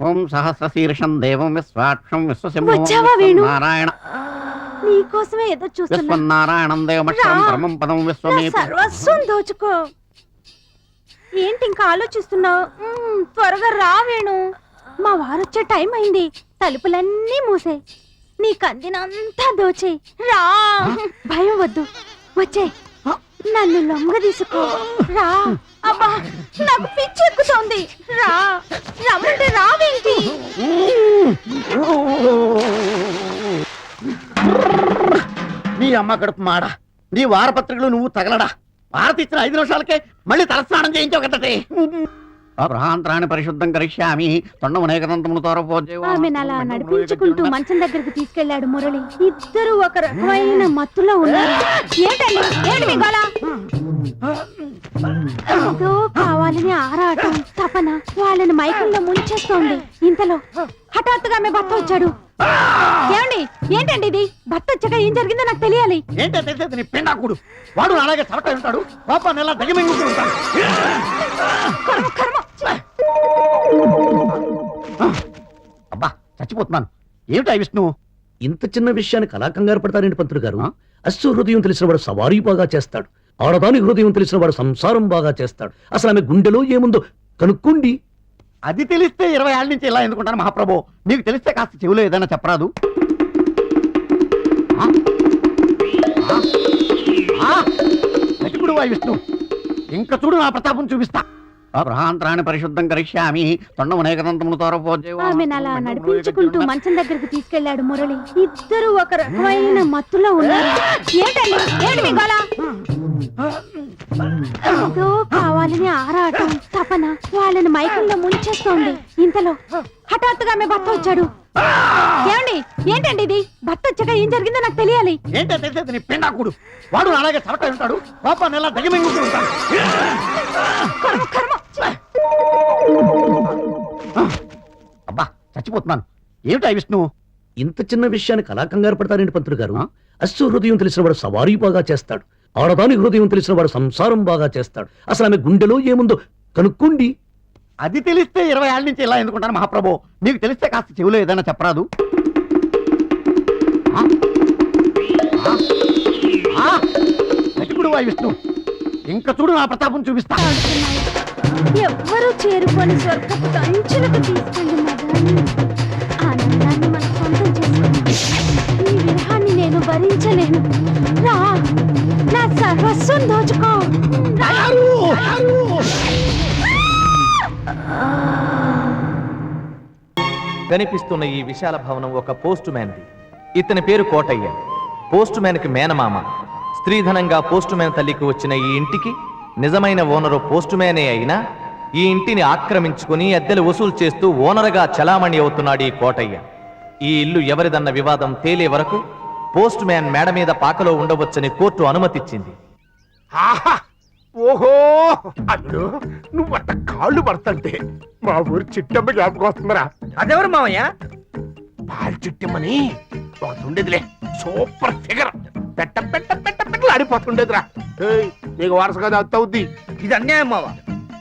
ఓం సహస్రశీర్షం దేవం విశ్వాక్షం వచ్చావా వేణు? నారాయణ నీకోసమే ఎదురు చూస్తున్నా. విశ్వనారాయణం దేవమక్షరం పరమం పదం నా విశ్వమే. సర్వస్వం దోచుకో. ఏంటి ఇంకా ఆలోచిస్తున్నావు? త్వరగా రా వేణు. మా వారొచ్చే టైం అయింది. తలుపులన్నీ మూసే. నీ కందినంతా దోచే. రా, భయం వద్దు, వచ్చే. నన్ను లొంగ తీసుకో. రా. అబ్బా, నాకు పిచ్చి ఎక్కుతోంది. రా, రమ్మంటే రావేంటి? నీ అమ్మ కడుపు మాడ, నీ వారపత్రికలు నువ్వు తగలడా. భారత ఇచ్చిన 5 నిమిషాలకే మళ్ళీ తలస్నానం చేయించావు కదటే. అబ్రహాంతరాన్ని పరిశుద్ధం కరిష్యామి తొండమునేకదంతమును తోరపోజే. ఆమెను అలా నడిపించుకుంటూ మంచం దగ్గరికి తీసుకెళ్లాడు మురళి. ఇద్దరు ఒక రకమైన మత్తులో ఉన్నారు. ఏంటండి, ఏంటి మీ గోల? ఏదో కావాలని ఆరాటం, తపన వాళ్ళని మైకంలో ముంచేస్తోంది. ఇంతలో హఠాత్తుగా ఆమె భర్త వచ్చాడు. ఏమండి, ఏంటండి ఇది? భర్త వచ్చాక ఏం జరిగిందో నాకు తెలియాలి. ఏంటో తెలిసేది నీ పిండాకుడు. వాడు అలాగే చవట ఉంటాడు, కోపాన్ని ఎలా దగిమింగుతూ ఉంటాడు. కర్మ, కర్మ. అబ్బా, చచ్చిపోతున్నాను. ఏమిటా విష్ణు? ఇంత చిన్న విషయానికి అలా కంగారు పడతారేంటి పంతులు గారు? అశ్వ హృదయం తెలిసిన వాడు సవారీ బాగా చేస్తాడు, ఆడదాని హృదయం తెలిసిన వాడు సంసారం బాగా చేస్తాడు. అసలు ఆమె గుండెలో ఏముందో కనుక్కోండి. అది తెలిస్తే 20 ఏళ్ళ నుంచి ఇలా ఎందుకుంటాను మహాప్రభు. నీకు తెలిస్తే కాస్త చెవులో ఏదైనా చెప్పరాదు? వెతుకుడు విష్ణు, ఇంకా చూడు నా ప్రతాపం చూపిస్తా. అబ్రహాంతరాన్ని పరిశుద్ధం కరిష్యామి తొండమునేకదంతమును తోరపోజే. ఆమెను అలా నడిపించుకుంటూ మంచం దగ్గరికి తీసుకెళ్లాడు మురళి. ఇద్దరు ఒక రకమైన మత్తులో ఉన్నారు. ఏంటండి, ఏంటి మీ గోల? ఏదో కావాలని ఆరాటం, తపన వాళ్ళని మైకంలో ముంచేస్తోంది. ఇంతలో హఠాత్తుగా ఆమె భర్త వచ్చాడు. ఏమండి, ఏంటండి ఇది? భర్త వచ్చాక ఏం జరిగిందో నాకు తెలియాలి. ఏంటో తెలిసేది నీ పిండాకుడు. వాడు అలాగే చవట ఉంటాడు, కోపాన్ని ఎలా దగిమింగుతూ ఉంటాడు. కర్మ, కర్మ. అబ్బా, చచ్చిపోతున్నాను. ఏమిటా విష్ణు? ఇంత చిన్న విషయానికి అలా కంగారు పడతారేంటి పంతులు గారు? అశ్వ హృదయం తెలిసిన వాడు సవారీ బాగా చేస్తాడు, ఆడదాని హృదయం తెలిసిన వాడు సంసారం బాగా చేస్తాడు. అసలు ఆమె గుండెలో ఏముందో కనుక్కోండి. అది తెలిస్తే 20 ఏళ్ళ నుంచి ఇలా ఎందుకుంటాను మహాప్రభు. నీకు తెలిస్తే కాస్త చెవులో ఏదైనా చెప్పరాదు? వెతుకుడు విష్ణు, ఇంకా చూడు నా ప్రతాపం చూపిస్తా. ఎవ్వరూ చేరుకొని స్వర్గపు కంచులకు తీసుకెళ్ళి మగాన్ని ఆనందాన్ని మన సొంతం చేసుకుని ఈ విరహాన్ని నేను భరించలేను. రా, నా సర్వస్వం దోచుకో. కనిపిస్తున్న ఈ విశాల భవనం ఒక పోస్ట్ మ్యాన్ది. ఇతని పేరు కోటయ్య. పోస్ట్ మ్యాన్ కి మేనమామ. స్త్రీధనంగా పోస్ట్ మ్యాన్ తల్లికి వచ్చిన ఈ ఇంటికి నిజమైన ఓనరు పోస్ట్ మ్యానే అయినా ఈ ఇంటిని ఆక్రమించుకుని అద్దెలు వసూలు చేస్తూ ఓనర్గా చలామణి అవుతున్నాడు ఈ కోటయ్య. ఈ ఇల్లు ఎవరిదన్న వివాదం తేలే వరకు పోస్ట్ మ్యాన్ మేడ మీద పాకలో ఉండవచ్చని కోర్టు అనుమతిచ్చింది. ఓహో, అల్లుడు నువ్వు అట్ట కాళ్ళు పడతంటే మా ఊరి చిట్టమ్మ జ్ఞాపకం వస్తుందిరా. అదెవరు మావయ్య? పాలు చిట్టమ్మని ఒకటి ఉండేదిలే, సూపర్ ఫిగర్. పెట్ట పెట్ట పెట్ట పెట్టలు ఆడిపోతుండేదిరా. నీకు వరుసగా అవుద్ది. ఇది అన్యాయం మావా.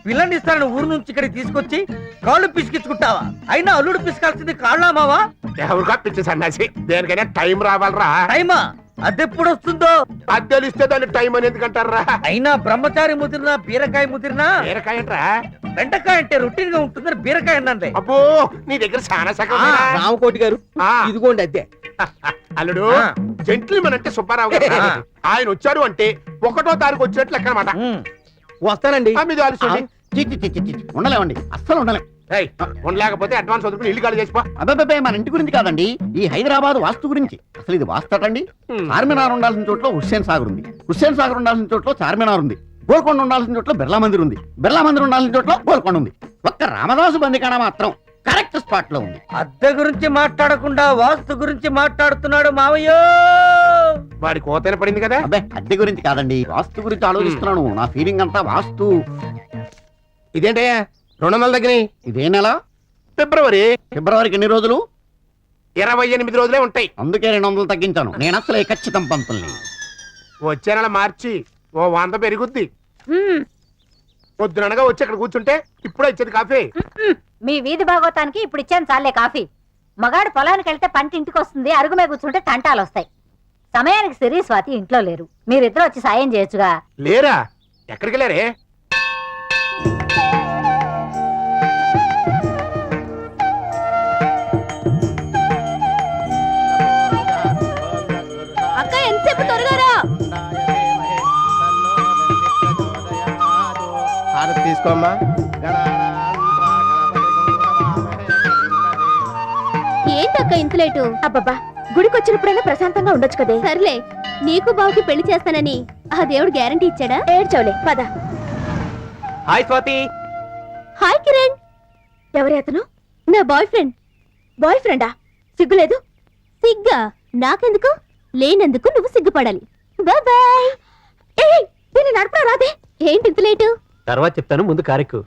పిల్లని ఇస్తానని ఊరు నుంచి ఇక్కడికి తీసుకొచ్చి కాళ్ళు పిసికించుకుంటావా? అయినా అల్లుడు పిసికాల్సింది కాళ్ళా మావా? ఎవరుగా పిచ్చి సన్నాసి, దేనికైనా టైం రావాలరా. టైమా? అదెప్పుడు వస్తుందో? అది తెలిస్తే దాన్ని టైం అని ఎందుకంటారా? అయినా బ్రహ్మచారి ముదిరినా బీరకాయ ముదిరినా బీరకాయ ఏంట్రా? బెండకాయ అంటే రొటీన్ గా ఉంటుందని బీరకాయ అన్నది. అబ్బో, నీ దగ్గర చాలా సగం. రామకోటి గారు ఇదిగోండి అద్దె. అల్లుడు, జెంట్లమెన్ అంటే సుబ్బారావు గారు. ఆయన వచ్చారు అంటే 1వ తారీఖు వచ్చినట్లు లెక్క అన్నమాట. వస్తానండి. ఉండలేమండి, అస్సలు ఉండలేం. ఉండలేకపోతే అడ్వాన్స్ వదులుకుని ఇల్లు ఖాళీ చేసిపో. అబ్బాయి, మన ఇంటి గురించి కాదండి, ఈ హైదరాబాద్ వాస్తు గురించి. అసలు ఇది వాస్తటండి. చార్మినార్ ఉండాల్సిన చోట్ల హుస్సేన్ సాగర్ ఉంది, హుస్సేన్ సాగర్ ఉండాల్సిన చోట్ల చార్మినార్ ఉంది, గోల్కొండ ఉండాల్సిన చోట్ల బిర్లా మందిర్ ఉంది, బిర్లా మందిర్ ఉండాల్సిన చోట్ల గోల్కొండ ఉంది. ఒక్క రామదాసు బందికాడ మాత్రం కరెక్ట్ స్పాట్ లో ఉంది. అద్దె గురించి మాట్లాడకుండా వాస్తు గురించి మాట్లాడుతున్నాడు మావయ్య. వాడి కోతైన పడింది కదా. అబ్బాయి, అద్దె గురించి కాదండి, వాస్తు గురించి ఆలోచిస్తున్నాను. నా ఫీలింగ్ అంతా వాస్తు. ఇదేంటయ్యా 200 తగ్గినాయి? ఇదే నెల ఫిబ్రవరికి ఎన్ని రోజులు? 28 రోజులే ఉంటాయి. అందుకే 200 తగ్గించాను. నేను అసలే ఖచ్చితం పంతుల్ని. వచ్చే నెల మార్చి ఓ 100 పెరుగుద్ది. పొద్దుననగా వచ్చి అక్కడ కూర్చుంటే ఇప్పుడే ఇచ్చేది కాఫీ. మీ వీధి భాగవతానికి ఇప్పుడు ఇచ్చాను చాలే కాఫీ. మగాడు పొలానికి వెళ్తే పంట ఇంటికి వస్తుంది, అరుగుమే కూర్చుంటే తంటాలు వస్తాయి. సమయానికి సిరి స్వాతి ఇంట్లో లేరు, మీరిద్దరు వచ్చి సాయం చేయొచ్చుగా. లేరా? ఎక్కడికి లేరే? అక్క ఎంతసేపు త్వరగా రా. తీసుకోమ్మా. ఏంటక్క ఇంత లేటు? అబ్బబ్బా, గుడికి వచ్చినప్పుడైనా ప్రశాంతంగా ఉండొచ్చు కదే. సర్లే, నీకు బావుకి పెళ్లి చేస్తానని ఆ దేవుడు గ్యారంటీ ఇచ్చాడా? ఏడ్చోలే, పద. హాయ్ స్వాతి. హాయ్ కిరణ్. ఎవరి అతను? నా బాయ్ ఫ్రెండ్. బాయ్ ఫ్రెండా? సిగ్గులేదు? సిగ్గా నాకెందుకు? లేనందుకు నువ్వు సిగ్గుపడాలి. బాయ్. దీన్ని నడపరా రాదే? ఏంటి ఇంత లేటు? తర్వాత చెప్తాను, ముందు కారెక్కు.